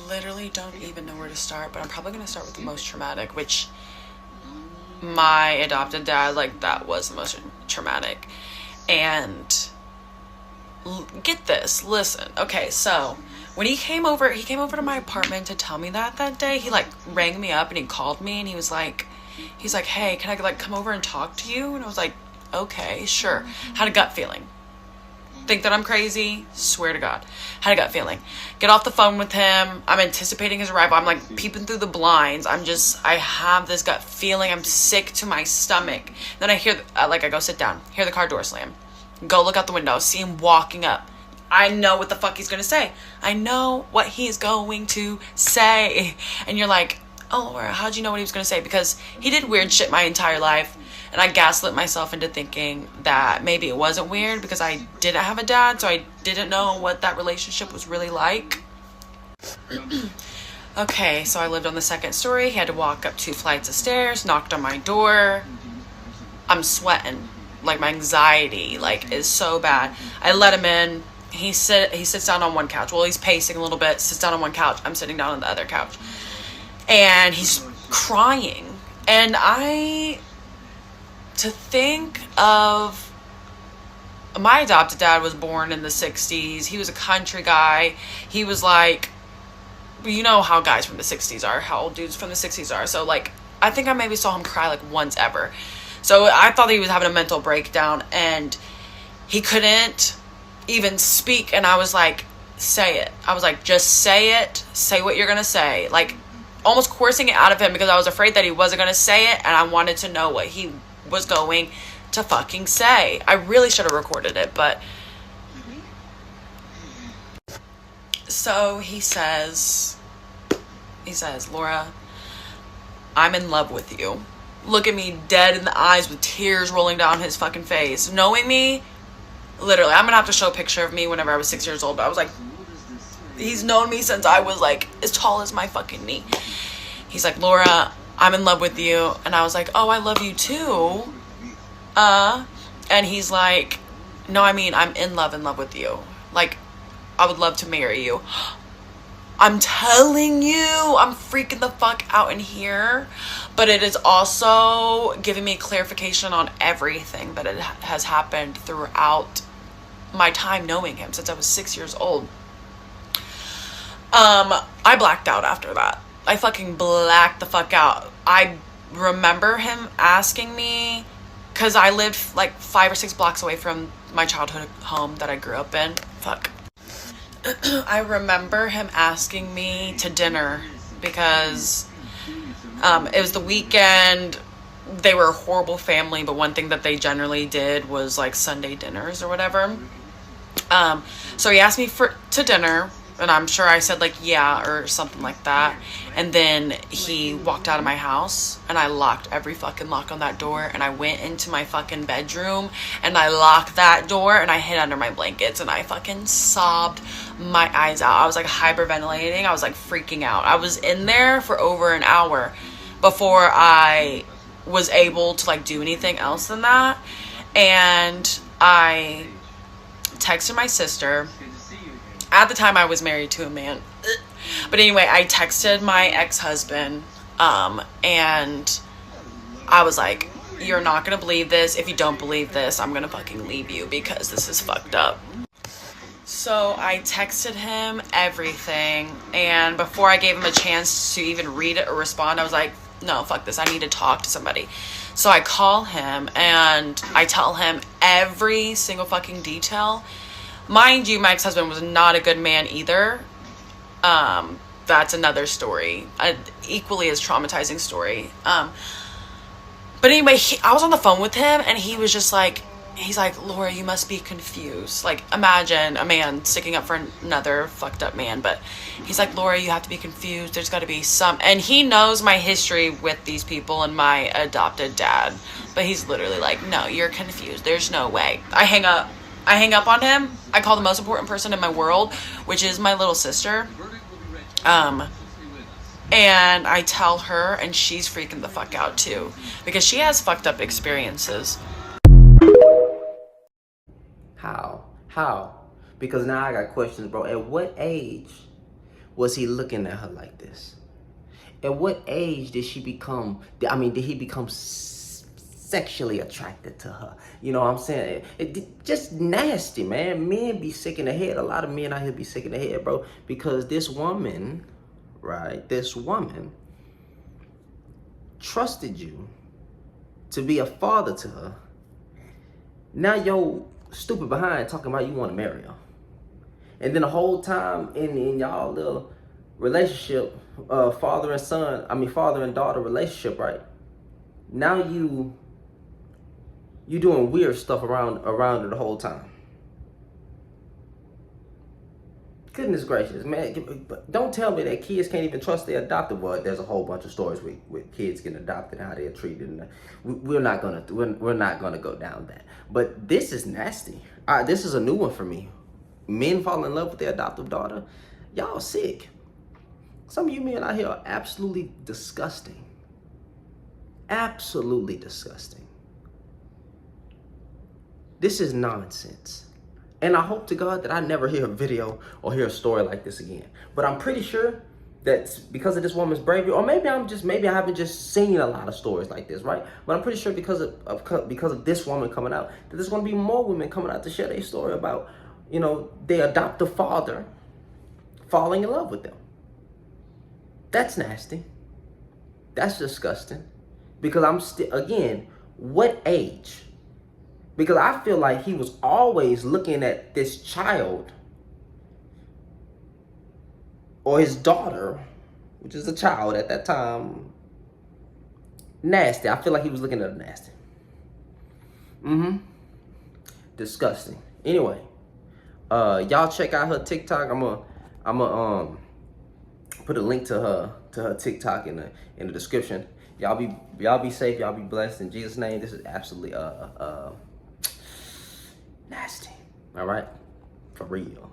literally don't even know where to start, but I'm probably going to start with the most traumatic, which my adopted dad, like, that was the most traumatic. And get this, listen. Okay, so when he came over to my apartment to tell me that day. He like rang me up and he called me and he's like, hey, can I like come over and talk to you? And I was like, okay, sure. Had a gut feeling. Think that I'm crazy? Swear to God. Had a gut feeling. Get off the phone with him. I'm anticipating his arrival. I'm like peeping through the blinds. I have this gut feeling. I'm sick to my stomach. Then I hear, I go sit down, hear the car door slam. Go look out the window, see him walking up. I know what the fuck he's gonna say. I know what he's going to say. And you're like, oh, Laura, how'd you know what he was gonna say? Because he did weird shit my entire life. And I gaslit myself into thinking that maybe it wasn't weird because I didn't have a dad, so I didn't know what that relationship was really like. Okay, so I lived on the second story. He had to walk up 2 flights of stairs, knocked on my door. I'm sweating. Like, my anxiety, like, is so bad. I let him in. He sits down on one couch. Well, he's pacing a little bit, sits down on one couch. I'm sitting down on the other couch. And he's crying. And to think of, my adopted dad was born in the 60s. He was a country guy. He was like, you know how guys from the 60s are, how old dudes from the 60s are. So, like, I think I maybe saw him cry, like, once ever. So I thought he was having a mental breakdown and he couldn't even speak. And I was like, say it. I was like, just say it. Say what you're going to say. Like, almost coercing it out of him because I was afraid that he wasn't going to say it. And I wanted to know what he was going to fucking say. I really should have recorded it, but. So he says, Laura, I'm in love with you. Look at me dead in the eyes with tears rolling down his fucking face. Knowing me, literally, I'm gonna have to show a picture of me whenever I was 6 years old, but I was like, he's known me since I was like as tall as my fucking knee. He's like, Laura, I'm in love with you. And I was like, oh, I love you too. And he's like, no, I mean, I'm in love with you. Like, I would love to marry you. I'm telling you, I'm freaking the fuck out in here. But it is also giving me clarification on everything that has happened throughout my time knowing him since I was 6 years old. I blacked out after that. I fucking blacked the fuck out. I remember him asking me, because I lived like 5 or 6 blocks away from my childhood home that I grew up in. Fuck. I remember him asking me to dinner because it was the weekend. They were a horrible family, but one thing that they generally did was like Sunday dinners or whatever. So he asked me to dinner, and I'm sure I said like yeah or something like that. And then he walked out of my house and I locked every fucking lock on that door, and I went into my fucking bedroom and I locked that door and I hid under my blankets and I fucking sobbed my eyes out. I was like hyperventilating. I was like freaking out. I was in there for over an hour before I was able to like do anything else than that. And I texted my sister. At the time I was married to a man. But anyway, I texted my ex-husband, and I was like, you're not gonna believe this. If you don't believe this, I'm gonna fucking leave you because this is fucked up. So I texted him everything, and before I gave him a chance to even read it or respond, I was like, no, fuck this. I need to talk to somebody. So I call him and I tell him every single fucking detail. Mind you, my ex-husband was not a good man either. That's another story, an equally as traumatizing story. But anyway, I was on the phone with him and he was just like, he's like, Laura, you must be confused. Like, imagine a man sticking up for another fucked up man. But he's like, Laura, you have to be confused. There's got to be some. And he knows my history with these people and my adopted dad. But he's literally like, no, you're confused. There's no way. I hang up on him. I call the most important person in my world, which is my little sister. And I tell her, and she's freaking the fuck out too, because she has fucked up experiences. How? Because now I got questions, bro. At what age was he looking at her like this? At what age did she become, did he become sexually attracted to her? You know what I'm saying? Just nasty, man. Men be sick in the head. A lot of men out here be sick in the head, bro. Because this woman, right? This woman trusted you to be a father to her. Now yo stupid behind talking about you want to marry her. And then the whole time in y'all little relationship, father and daughter relationship, right? Now you doing weird stuff around her the whole time. Goodness gracious, man. Don't tell me that kids can't even trust their adopted. Well, there's a whole bunch of stories with kids getting adopted and how they're treated. And we're not gonna go down that. But this is nasty. This is a new one for me. Men fall in love with their adoptive daughter. Y'all sick. Some of you men out here are absolutely disgusting. Absolutely disgusting. This is nonsense. And I hope to God that I never hear a video or hear a story like this again. But I'm pretty sure that because of this woman's bravery, or maybe I haven't just seen a lot of stories like this, right? But I'm pretty sure because of this woman coming out, that there's going to be more women coming out to share their story about, their adoptive father falling in love with them. That's nasty. That's disgusting. Because I'm still, again, what age? Because I feel like he was always looking at this child or his daughter, which is a child at that time, nasty. I feel like he was looking at her nasty. Disgusting. Anyway, y'all check out her TikTok. I'm gonna put a link to her TikTok in the description. Y'all be safe. Y'all be blessed in Jesus' name. This is absolutely nasty. All right, for real.